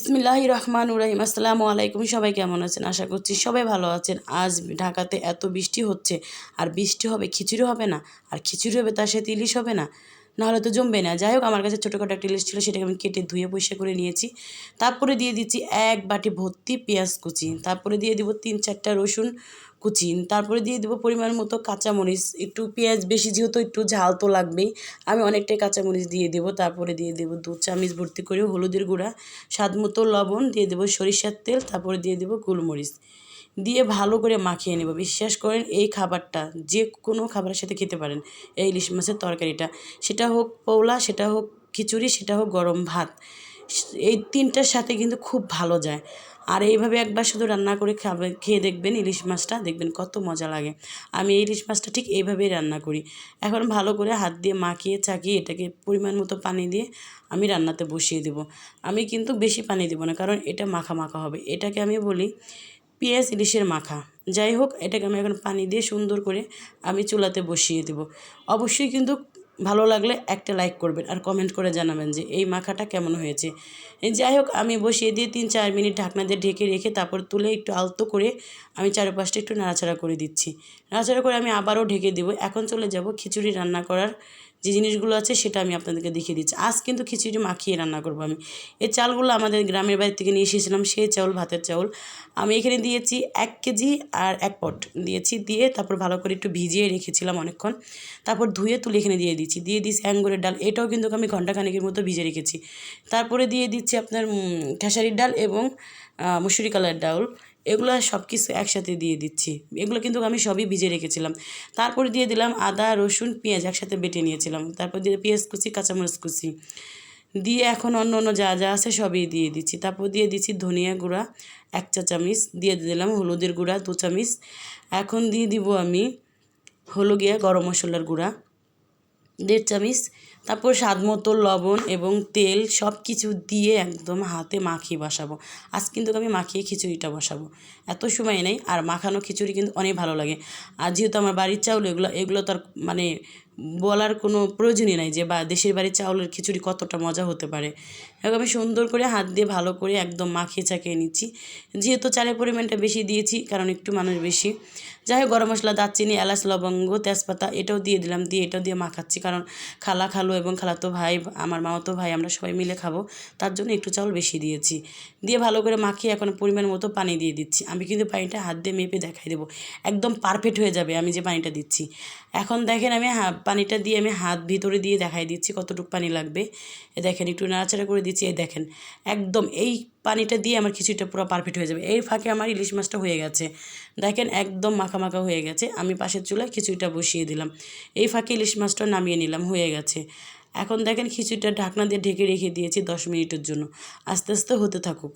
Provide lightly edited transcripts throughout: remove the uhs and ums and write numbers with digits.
বিসমিল্লাহির রহমানির রহিম। আসসালামু আলাইকুম। সবাই কেমন আছেন? আশা করছি সবাই ভালো আছেন। আজ ঢাকাতে এত বৃষ্টি হচ্ছে, আর বৃষ্টি হবে, খিচুড়ি হবে না, আর খিচুড়ি হবে তার সাথে ইলিশ হবে না, নাহলে তো জমবে না। যাই হোক, আমার কাছে ছোটোখাটো একটা ইলিশ ছিল, সেটাকে আমি কেটে ধুয়ে পরিষ্কার করে নিয়েছি। তারপরে দিয়ে দিচ্ছি এক বাটি ভর্তি পেঁয়াজ কুচি, তারপরে দিয়ে দিব 3-4টা রসুন কুচি, তারপরে দিয়ে দেবো পরিমাণ মতো কাঁচামরিচ। একটু পেঁয়াজ বেশি যেহেতু একটু ঝাল তো লাগবেই, আমি অনেকটাই কাঁচামরিচ দিয়ে দেবো। তারপরে দিয়ে দেবো 2 চামচ ভর্তি করে হলুদের গুঁড়া, স্বাদ মতো লবণ, দিয়ে দেবো সরিষার তেল, তারপরে দিয়ে দেবো গোলমরিচ, দিয়ে ভালো করে মাখিয়ে নেব। বিশ্বাস করেন, এই খাবারটা যে কোনো খাবারের সাথে খেতে পারেন। এই ইলিশ মাছের তরকারিটা, সেটা হোক পোলা, সেটা হোক খিচুড়ি, সেটা হোক গরম ভাত, এই তিনটার সাথে কিন্তু খুব ভালো যায়। আর এইভাবে একবার শুধু রান্না করে খেয়ে দেখবেন ইলিশ মাছটা, দেখবেন কত মজা লাগে। আমি এই ইলিশ মাছটা ঠিক এইভাবেই রান্না করি। এখন ভালো করে হাত দিয়ে মাখিয়ে চাকিয়ে এটাকে পরিমাণ মতো পানি দিয়ে আমি রান্নাতে বসিয়ে দেব। আমি কিন্তু বেশি পানি দেবো না, কারণ এটা মাখা মাখা হবে। এটাকে আমি বলি পেঁয়াজ ইলিশের মাখা। যাই হোক, এটাকে আমি এখন পানি দিয়ে সুন্দর করে আমি চুলাতে বসিয়ে দেব। অবশ্যই কিন্তু ভালো লাগলে একটা লাইক করবেন আর কমেন্ট করে জানাবেন যে এই মাখাটা কেমন হয়েছে। যাই হোক, আমি বসিয়ে দিয়ে 3-4 মিনিট ঢাকনা দিয়ে ঢেকে রেখে তারপর তুলে একটু আলতো করে আমি চারপাশটা একটু নাড়াচাড়া করে দিচ্ছি। নাড়াচাড়া করে আমি আবারও ঢেকে দেবো। এখন চলে যাব খিচুড়ি রান্না করার যে জিনিসগুলো আছে সেটা আমি আপনাদেরকে দেখিয়ে দিচ্ছি। আজ কিন্তু খিচুড়ি মাখিয়ে রান্না করবো আমি। এই চালগুলো আমাদের গ্রামের বাড়ি থেকে নিয়ে এসেছিলাম, সেই চাউল, ভাতের চাউল। আমি এখানে দিয়েছি 1 কেজি আর 1 পট দিয়েছি, দিয়ে তারপর ভালো করে একটু ভিজিয়ে রেখেছিলাম অনেকক্ষণ। তারপর ধুয়ে তুলে এখানে দিয়ে দিচ্ছি অ্যাঙ্গরের ডাল, এটাও কিন্তু আমি ঘন্টাখানেকের মতো ভিজে রেখেছি। তারপরে দিয়ে দিচ্ছি আপনার খেসারির ডাল এবং মুসুরি কালার ডাল, এগুলো সব কিছু একসাথে দিয়ে দিচ্ছি। এগুলো কিন্তু আমি সবই ভিজে রেখেছিলাম। তারপরে দিয়ে দিলাম আদা, রসুন, পেঁয়াজ একসাথে বেটে নিয়েছিলাম। তারপর দিয়ে পেঁয়াজ কুচি, কাঁচামরিচ কুচি দিয়ে এখন অন্য অন্য যা যা আছে সবই দিয়ে দিচ্ছি। তারপর দিয়ে দিচ্ছি ধনিয়া গুঁড়া 1 চা চামচ, দিয়ে দিলাম হলুদের গুঁড়া 2 চামচ। এখন দিয়ে দিব আমি হলো গিয়া গরম মশলার গুঁড়া 1.5 চামচ। তারপর স্বাদ মতো লবণ এবং তেল সব কিছু দিয়ে একদম হাতে মাখিয়ে বসাবো। আজ কিন্তু আমি মাখিয়ে খিচুড়িটা বসাবো, এত সময় নেই। আর মাখানো খিচুড়ি কিন্তু অনেক ভালো লাগে। আর যেহেতু আমার বাড়ির চাউল, এগুলো তো আর মানে বলার কোনো প্রয়োজনই নাই যে বা দেশের বাড়ির চাউলের খিচুড়ি কতটা মজা হতে পারে। এরকম আমি সুন্দর করে হাত দিয়ে ভালো করে একদম মাখিয়ে চাকিয়ে নিচ্ছি। যেহেতু চালের পরিমাণটা বেশি দিয়েছি, কারণ একটু মানুষ বেশি। যাই হোক, গরম মশলা, দারচিনি, এলাচ, লবঙ্গ, তেজপাতা এটাও দিয়ে দিলাম, দিয়ে এটাও দিয়ে মাখাচ্ছি, কারণ খালু এবং খালাতো ভাই, আমার মামাতো ভাই, আমরা সবাই মিলে খাবো, তার জন্য একটু চাউল বেশি দিয়েছি। দিয়ে ভালো করে মাখিয়ে এখন পরিমাণ মতো পানি দিয়ে দিচ্ছি। আমি কিন্তু পানিটা হাত দিয়ে মেপে দেখাই দেবো, একদম পারফেক্ট হয়ে যাবে আমি যে পানিটা দিচ্ছি। এখন দেখেন, আমি পানিটা দিয়ে আমি হাত ভিতরে দিয়ে দেখাই দিচ্ছি কতটুকু পানি লাগবে। দেখেন, একটু নাড়াচাড়া করে দিচ্ছি। দেখেন, একদম এই পানিটা দিয়ে আমার খিচুড়িটা পুরো পারফেক্ট হয়ে যাবে। এই ফাঁকে আমার ইলিশ মাছটা হয়ে গেছে। দেখেন, একদম মাখা মাখা হয়ে গেছে। আমি পাশের চুলায় খিচুড়িটা বসিয়ে দিলাম, এই ফাঁকে ইলিশ মাছটা নামিয়ে নিলাম, হয়ে গেছে। এখন দেখেন, খিচুড়িটা ঢাকনা দিয়ে ঢেকে রেখে দিয়েছি 10 মিনিটের জন্য, আস্তে আস্তে হতে থাকুক।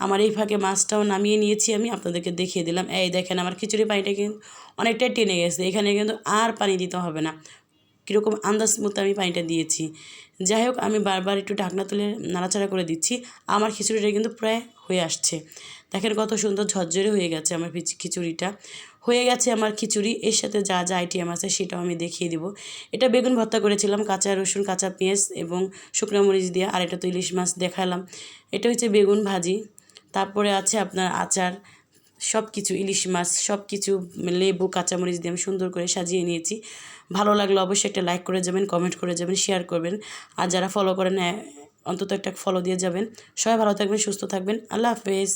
আমার এই ফাঁকে মাছটাও নামিয়ে নিয়েছি, আমি আপনাদেরকে দেখিয়ে দিলাম। এই দেখেন, আমার খিচুড়ি পানিটা কিন্তু অনেকটাই টেনে গেছে, এখানে কিন্তু আর পানি দিতে হবে না। কীরকম আন্দাজ মতো আমি পানিটা দিয়েছি। যাই হোক, আমি বারবার একটু ঢাকনা তুলে নাড়াচাড়া করে দিচ্ছি। আমার খিচুড়িটা কিন্তু প্রায় হয়ে আসছে। দেখেন কত সুন্দর ঝরঝরে হয়ে গেছে আমার খিচুড়িটা। হয়ে গেছে আমার খিচুড়ি। এর সাথে যা যা আইটেম আছে সেটাও আমি দেখিয়ে দেবো। এটা বেগুন ভর্তা করেছিলাম, কাঁচা রসুন, কাঁচা পেঁয়াজ এবং শুকনো মরিচ দিয়ে। আর এটা তো ইলিশ মাছ দেখালাম। এটা হচ্ছে বেগুন ভাজি। তারপরে আছে আপনার আচার, সব কিছু, ইলিশ মাছ, সব কিছু, লেবু, কাঁচামরিচ দিয়ে আমি সুন্দর করে সাজিয়ে নিয়েছি। ভালো লাগলে অবশ্যই একটা লাইক করে যাবেন, কমেন্ট করে যাবেন, শেয়ার করবেন। আর যারা ফলো করেন, অন্তত একটা ফলো দিয়ে যাবেন। সবাই ভালো থাকবেন, সুস্থ থাকবেন। আল্লাহ হাফেজ।